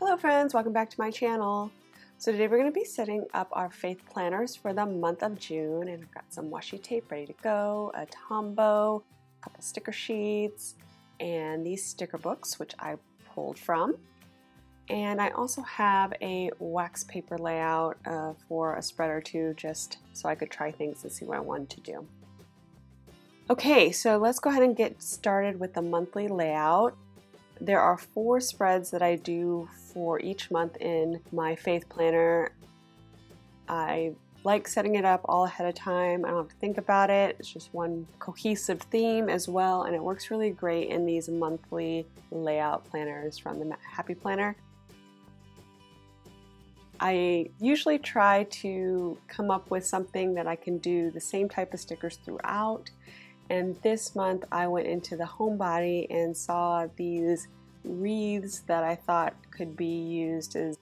Hello friends, welcome back to my channel. So today we're going to be setting up our faith planners for the month of June, and I've got some washi tape ready to go, a tombow, a couple sticker sheets, and these sticker books which I pulled from. And I also have a wax paper layout for a spread or two, just so I could try things and see what I wanted to do. Okay, so let's go ahead and get started with the monthly layout. There are 4 spreads that I do for each month in my faith planner. I like setting it up all ahead of time. I don't have to think about it. It's just one cohesive theme as well, and it works really great in these monthly layout planners from the Happy Planner. I usually try to come up with something that I can do the same type of stickers throughout. And this month I went into the homebody and saw these wreaths that I thought could be used as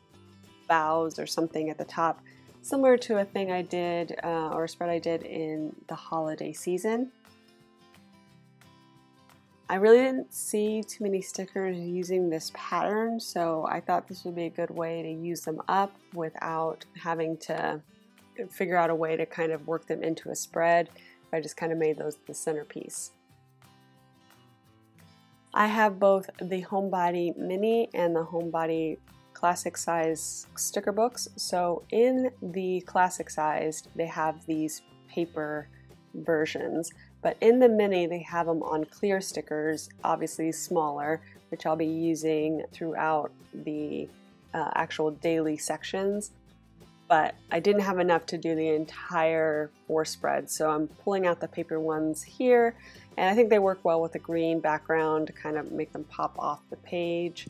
boughs or something at the top, similar to a thing I did or a spread I did in the holiday season. I really didn't see too many stickers using this pattern, so I thought this would be a good way to use them up without having to figure out a way to kind of work them into a spread. I just kind of made those the centerpiece. I have both the Homebody Mini and the Homebody Classic Size sticker books. So in the Classic Size, they have these paper versions, but in the Mini, they have them on clear stickers, obviously smaller, which I'll be using throughout the actual daily sections. But I didn't have enough to do the entire 4 spreads, so I'm pulling out the paper ones here, and I think they work well with a green background to kind of make them pop off the page.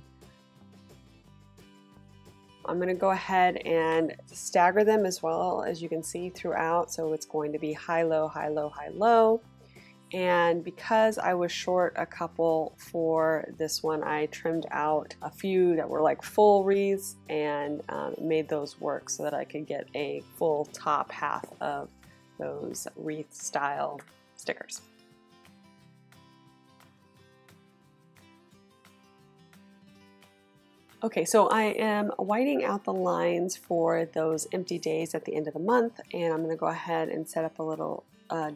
I'm going to go ahead and stagger them as well, as you can see throughout, so it's going to be high, low, high, low, high, low. And because I was short a couple for this one, I trimmed out a few that were like full wreaths and made those work so that I could get a full top half of those wreath style stickers. Okay, so I am whiting out the lines for those empty days at the end of the month, and I'm going to go ahead and set up a little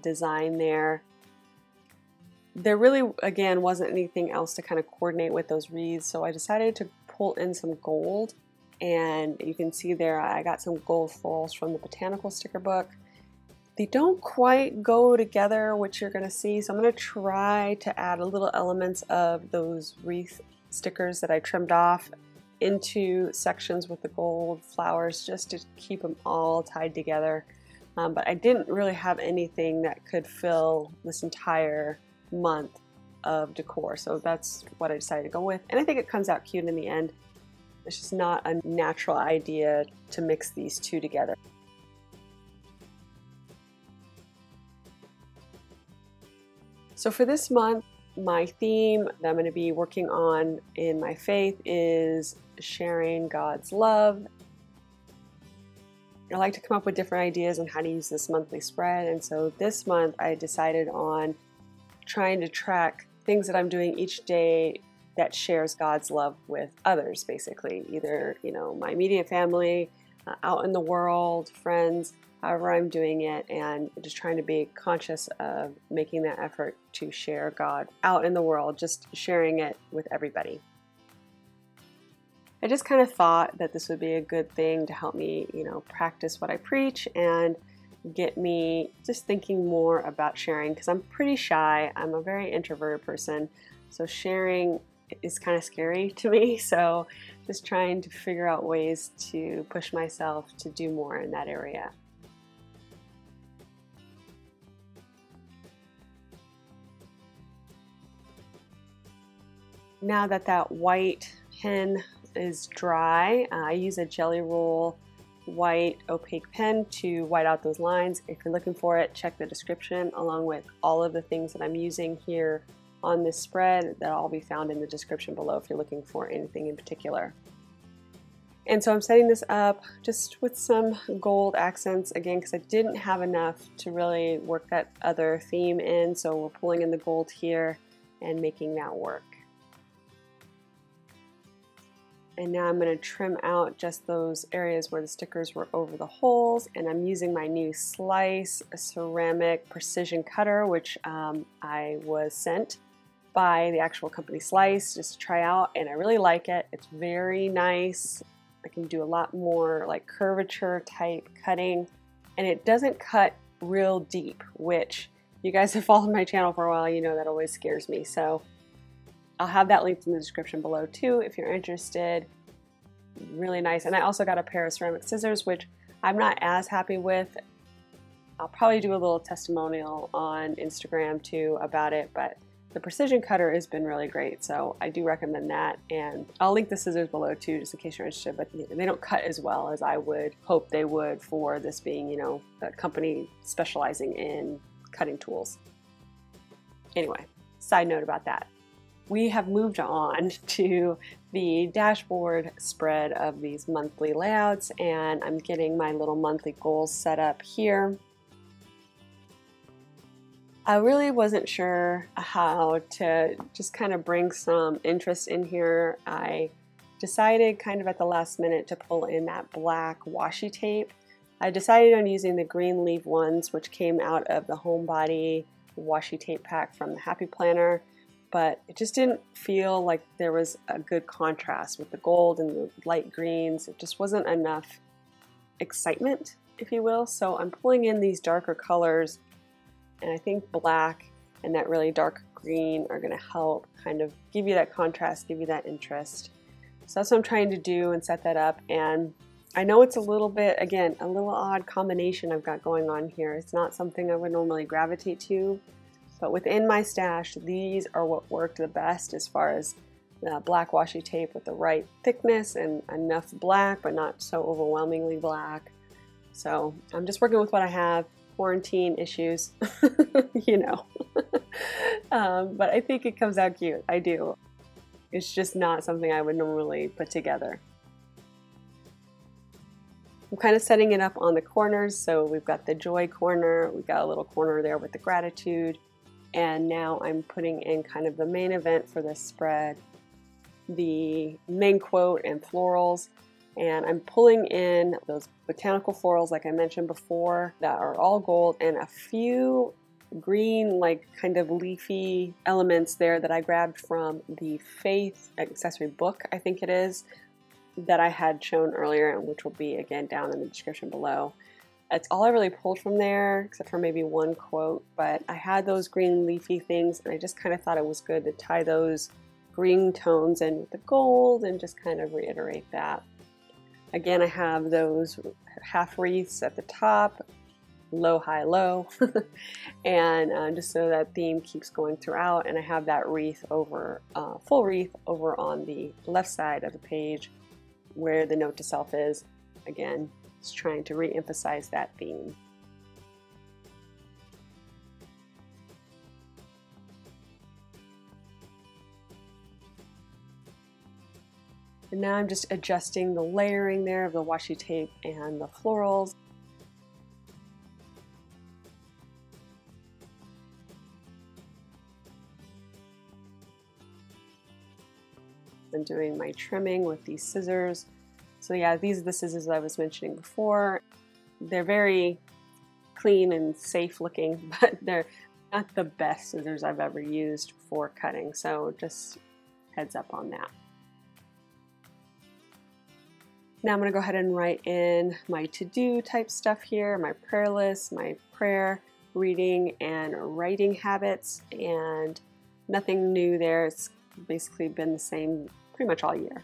design there. There really, again, wasn't anything else to kind of coordinate with those wreaths, so I decided to pull in some gold, and you can see there I got some gold florals from the botanical sticker book. They don't quite go together, which you're going to see, so I'm going to try to add a little elements of those wreath stickers that I trimmed off into sections with the gold flowers just to keep them all tied together. But I didn't really have anything that could fill this entire month of decor, so that's what I decided to go with, and I think it comes out cute in the end. It's just not a natural idea to mix these two together. So for this month, my theme that I'm going to be working on in my faith is sharing God's love. I like to come up with different ideas on how to use this monthly spread, and so this month I decided on trying to track things that I'm doing each day that shares God's love with others, basically, either, you know, my immediate family, out in the world, friends, however I'm doing it, and just trying to be conscious of making that effort to share God out in the world, just sharing it with everybody. I just kind of thought that this would be a good thing to help me, you know, practice what I preach and get me just thinking more about sharing, because I'm pretty shy. I'm a very introverted person, so sharing is kind of scary to me, so just trying to figure out ways to push myself to do more in that area. Now that that white pen is dry, I use a Jelly Roll white opaque pen to white out those lines. If you're looking for it, check the description along with all of the things that I'm using here on this spread. That'll all be found in the description below if you're looking for anything in particular. And so I'm setting this up just with some gold accents again, because I didn't have enough to really work that other theme in, so we're pulling in the gold here and making that work. And now I'm going to trim out just those areas where the stickers were over the holes, and I'm using my new Slice ceramic precision cutter, which I was sent by the actual company Slice just to try out, and I really like it. It's very nice. I can do a lot more like curvature type cutting, and it doesn't cut real deep, which you guys have followed my channel for a while, you know that always scares me. So I'll have that linked in the description below too if you're interested. Really nice. And I also got a pair of ceramic scissors, which I'm not as happy with. I'll probably do a little testimonial on Instagram too about it, but the precision cutter has been really great, so I do recommend that. And I'll link the scissors below too, just in case you're interested, but they don't cut as well as I would hope they would for this being, you know, a company specializing in cutting tools. Anyway, side note about that. We have moved on to the dashboard spread of these monthly layouts, and I'm getting my little monthly goals set up here. I really wasn't sure how to just kind of bring some interest in here. I decided kind of at the last minute to pull in that black washi tape. I decided on using the green leaf ones, which came out of the Homebody washi tape pack from the Happy Planner, but it just didn't feel like there was a good contrast with the gold and the light greens. It just wasn't enough excitement, if you will. So I'm pulling in these darker colors, and I think black and that really dark green are going to help kind of give you that contrast, give you that interest. So that's what I'm trying to do and set that up. And I know it's a little bit, again, a little odd combination I've got going on here. It's not something I would normally gravitate to, but within my stash, these are what worked the best as far as the black washi tape with the right thickness and enough black, but not so overwhelmingly black. So I'm just working with what I have. Quarantine issues, you know. But I think it comes out cute. I do. It's just not something I would normally put together. I'm kind of setting it up on the corners. So we've got the joy corner, we've got a little corner there with the gratitude, and now I'm putting in kind of the main event for this spread, the main quote and florals. And I'm pulling in those botanical florals like I mentioned before that are all gold, and a few green like kind of leafy elements there that I grabbed from the Faith accessory book, I think it is, that I had shown earlier, and which will be again down in the description below. That's all I really pulled from there, except for maybe one quote, but I had those green leafy things, and I just kind of thought it was good to tie those green tones in with the gold and just kind of reiterate that. Again, I have those half wreaths at the top, low, high, low, and just so that theme keeps going throughout. And I have that wreath over, full wreath over on the left side of the page where the note to self is. Again, just trying to re-emphasize that theme. And now I'm just adjusting the layering there of the washi tape and the florals. I'm doing my trimming with these scissors. So yeah, these are the scissors I was mentioning before. They're very clean and safe looking, but they're not the best scissors I've ever used for cutting. So just heads up on that. Now I'm going to go ahead and write in my to-do type stuff here, my prayer list, my prayer, reading, and writing habits, and nothing new there. It's basically been the same pretty much all year.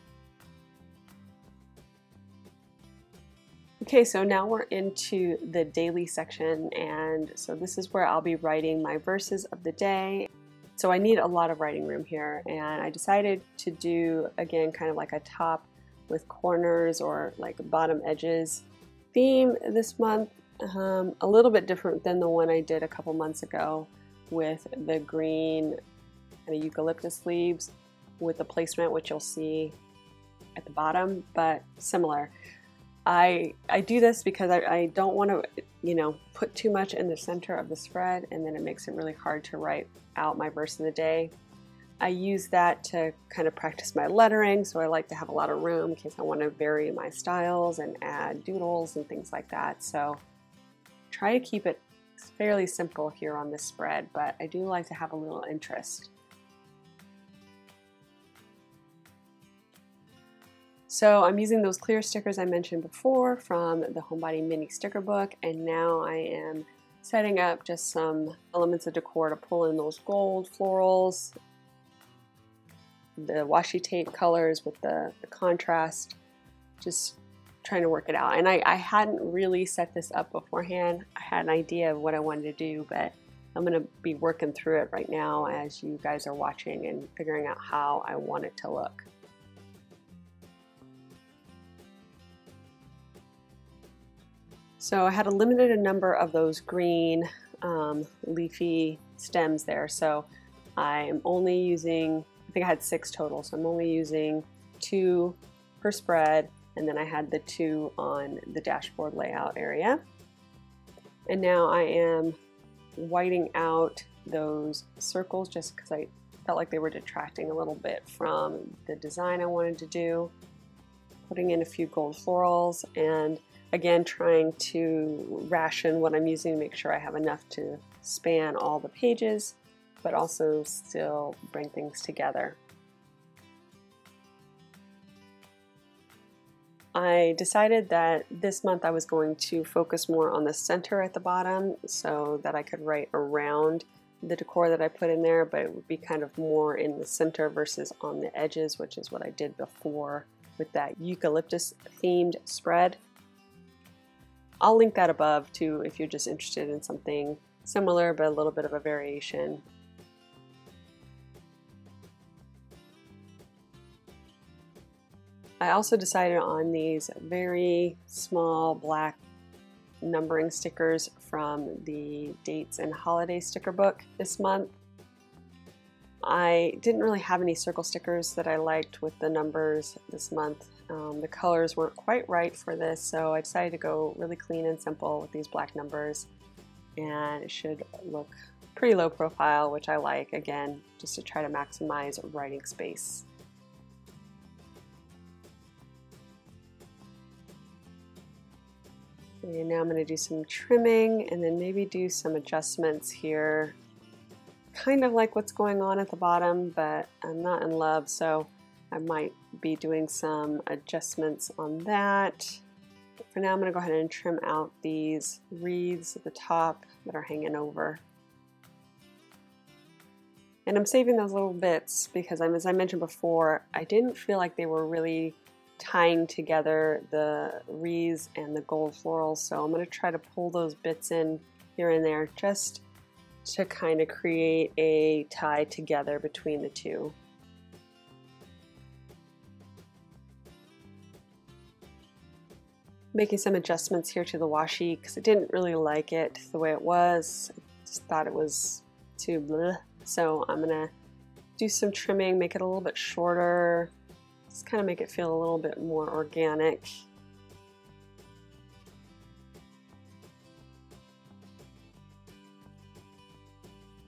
Okay, so now we're into the daily section, and so this is where I'll be writing my verses of the day. So I need a lot of writing room here, and I decided to do, again, kind of like a top with corners or like bottom edges theme this month. A little bit different than the one I did a couple months ago with the green kind of eucalyptus leaves with the placement, which you'll see at the bottom, but similar. I do this because I don't want to, you know, put too much in the center of the spread, and then it makes it really hard to write out my verse of the day. I use that to kind of practice my lettering, so I like to have a lot of room in case I want to vary my styles and add doodles and things like that. So try to keep it fairly simple here on this spread, but I do like to have a little interest. So I'm using those clear stickers I mentioned before from the Homebody Mini Sticker Book, and now I am setting up just some elements of decor to pull in those gold florals, the washi tape colors with the contrast, just trying to work it out. And I hadn't really set this up beforehand. I had an idea of what I wanted to do, but I'm going to be working through it right now as you guys are watching and figuring out how I want it to look. So I had a limited number of those green leafy stems there, so I'm only using, I think I had 6 total, so I'm only using 2 per spread, and then I had the 2 on the dashboard layout area. And now I am whiting out those circles just because I felt like they were detracting a little bit from the design I wanted to do. Putting in a few gold florals, and again trying to ration what I'm using to make sure I have enough to span all the pages, but also still bring things together. I decided that this month I was going to focus more on the center at the bottom so that I could write around the decor that I put in there, but it would be kind of more in the center versus on the edges, which is what I did before with that eucalyptus themed spread. I'll link that above too if you're just interested in something similar but a little bit of a variation. I also decided on these very small black numbering stickers from the Dates and Holiday sticker book this month. I didn't really have any circle stickers that I liked with the numbers this month. The colors weren't quite right for this, so I decided to go really clean and simple with these black numbers, and it should look pretty low profile, which I like, again, just to try to maximize writing space. And now I'm going to do some trimming and then maybe do some adjustments here. Kind of like what's going on at the bottom, but I'm not in love, so I might be doing some adjustments on that. For now, I'm going to go ahead and trim out these wreaths at the top that are hanging over. And I'm saving those little bits because, as I mentioned before, I didn't feel like they were really tying together the wreaths and the gold florals, so I'm going to try to pull those bits in here and there just to kind of create a tie together between the two. Making some adjustments here to the washi because I didn't really like it the way it was. I just thought it was too bleh. So I'm gonna do some trimming, make it a little bit shorter, just kind of make it feel a little bit more organic.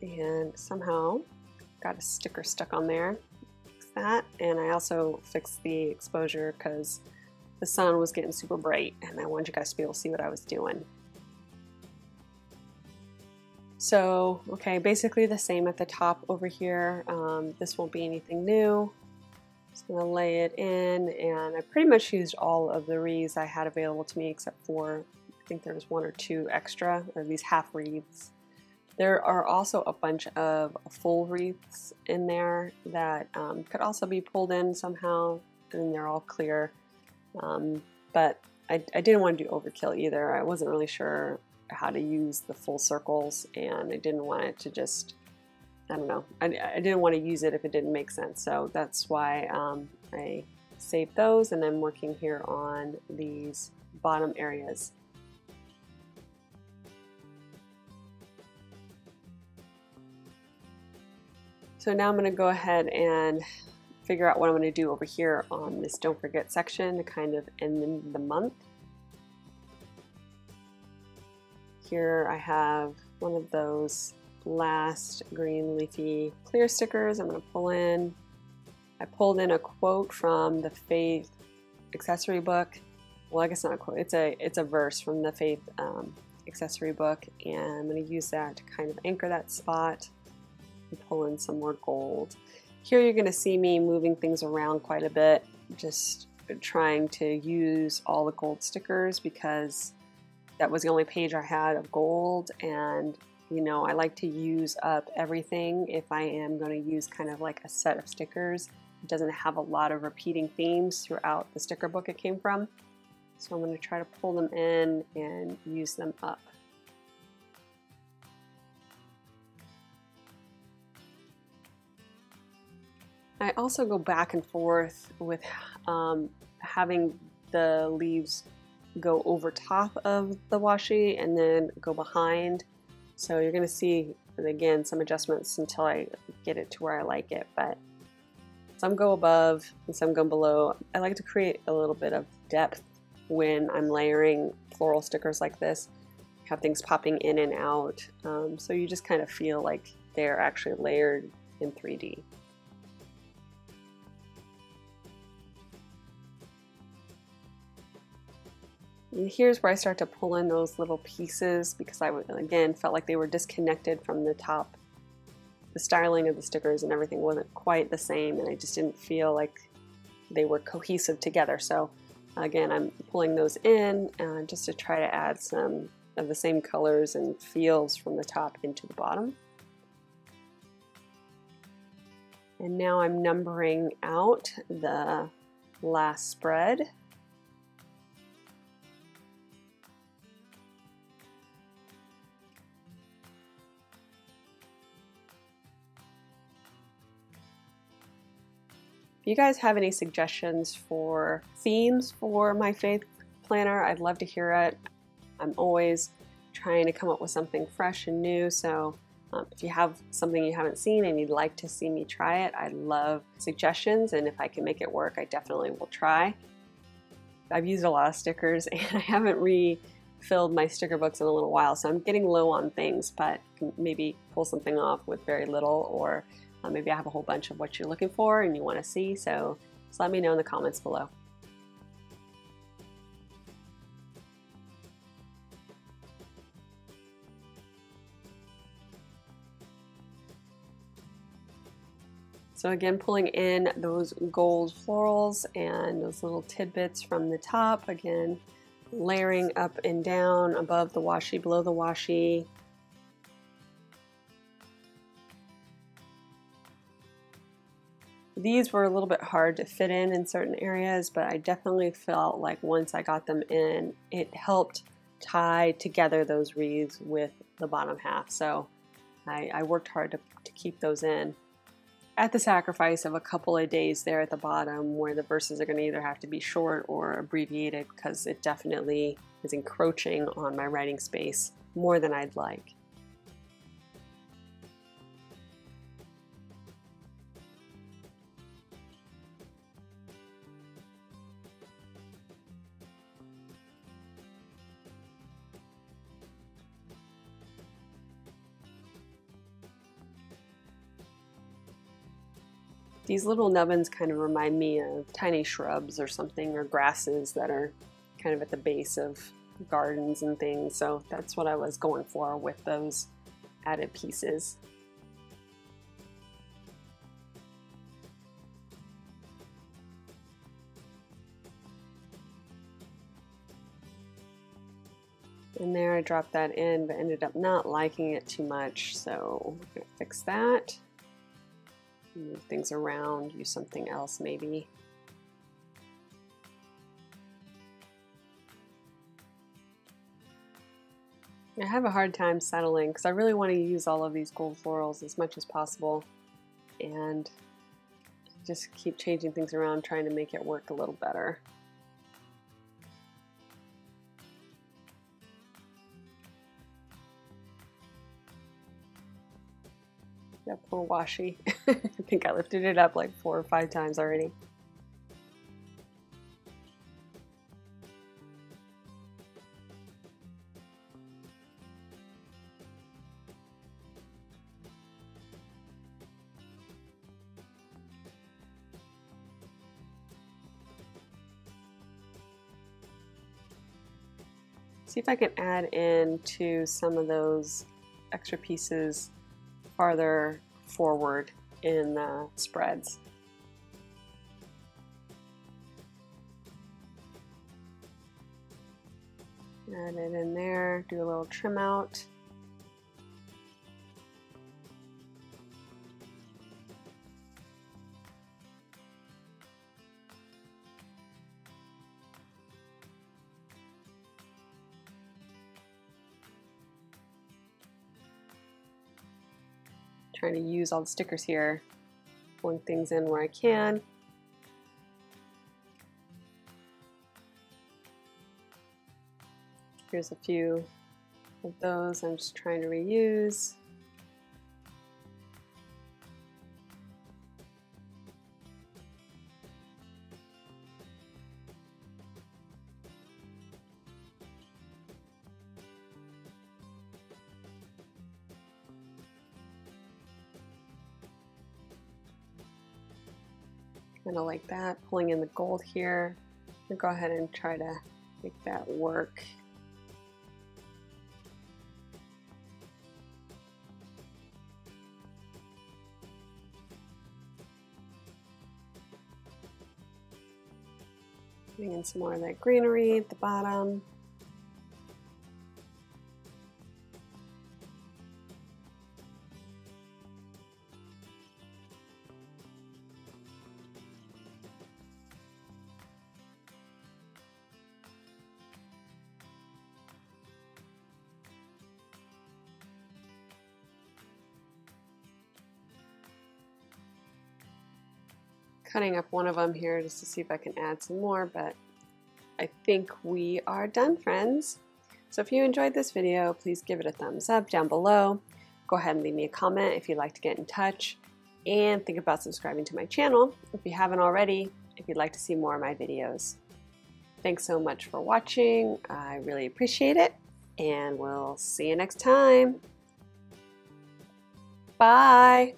And somehow got a sticker stuck on there. Fix that, and I also fixed the exposure because the sun was getting super bright and I wanted you guys to be able to see what I was doing. So, okay, basically the same at the top over here. This won't be anything new. Just gonna lay it in, and I pretty much used all of the wreaths I had available to me except for, I think there was 1 or 2 extra, or these half wreaths. There are also a bunch of full wreaths in there that could also be pulled in somehow, and they're all clear. But I didn't want to do overkill either. I wasn't really sure how to use the full circles, and I didn't want it to just, I don't know, I didn't want to use it if it didn't make sense. So that's why I saved those, and I'm working here on these bottom areas. So now I'm going to go ahead and figure out what I'm going to do over here on this don't forget section to kind of end the month. Here I have one of those last green leafy clear stickers I'm going to pull in. I pulled in a quote from the Faith accessory book. Well, I guess not a quote, it's a verse from the Faith accessory book, and I'm going to use that to kind of anchor that spot and pull in some more gold. Here you're going to see me moving things around quite a bit, just trying to use all the gold stickers because that was the only page I had of gold, and you know, I like to use up everything if I am going to use kind of like a set of stickers. It doesn't have a lot of repeating themes throughout the sticker book it came from. So I'm going to try to pull them in and use them up. I also go back and forth with having the leaves go over top of the washi and then go behind. So you're going to see, again, some adjustments until I get it to where I like it. But some go above and some go below. I like to create a little bit of depth when I'm layering floral stickers like this. Have things popping in and out. So you just kind of feel like they're actually layered in 3D. And here's where I start to pull in those little pieces because I, again, felt like they were disconnected from the top. The styling of the stickers and everything wasn't quite the same, and I just didn't feel like they were cohesive together. So again, I'm pulling those in just to try to add some of the same colors and feels from the top into the bottom. And now I'm numbering out the last spread. If you guys have any suggestions for themes for my Faith planner, I'd love to hear it. I'm always trying to come up with something fresh and new, so if you have something you haven't seen and you'd like to see me try it, I love suggestions, and if I can make it work, I definitely will try. I've used a lot of stickers and I haven't refilled my sticker books in a little while, so I'm getting low on things, but maybe pull something off with very little, or maybe I have a whole bunch of what you're looking for and you want to see, so just let me know in the comments below. So again, pulling in those gold florals and those little tidbits from the top, again, layering up and down above the washi, below the washi. These were a little bit hard to fit in certain areas, but I definitely felt like once I got them in, it helped tie together those wreaths with the bottom half. So I worked hard to keep those in, at the sacrifice of a couple of days there at the bottom where the verses are going to either have to be short or abbreviated, because it definitely is encroaching on my writing space more than I'd like. These little nubbins kind of remind me of tiny shrubs or something, or grasses that are kind of at the base of gardens and things. So that's what I was going for with those added pieces. And there I dropped that in, but ended up not liking it too much. So I'm gonna fix that. Move things around, use something else maybe. I have a hard time settling because I really want to use all of these gold florals as much as possible, and just keep changing things around, trying to make it work a little better. That poor washi. I think I lifted it up like 4 or 5 times already. See if I can add in to some of those extra pieces farther forward in the spreads. Add it in there, do a little trim out. Trying to use all the stickers here, pulling things in where I can. Here's a few of those I'm just trying to reuse. Kind of like that, pulling in the gold here. I'll go ahead and try to make that work. Putting in some more of that greenery at the bottom. Cutting up one of them here just to see if I can add some more, but I think we are done, friends. So if you enjoyed this video, please give it a thumbs up down below. Go ahead and leave me a comment if you'd like to get in touch, and think about subscribing to my channel if you haven't already, if you'd like to see more of my videos. Thanks so much for watching. I really appreciate it, and we'll see you next time. Bye.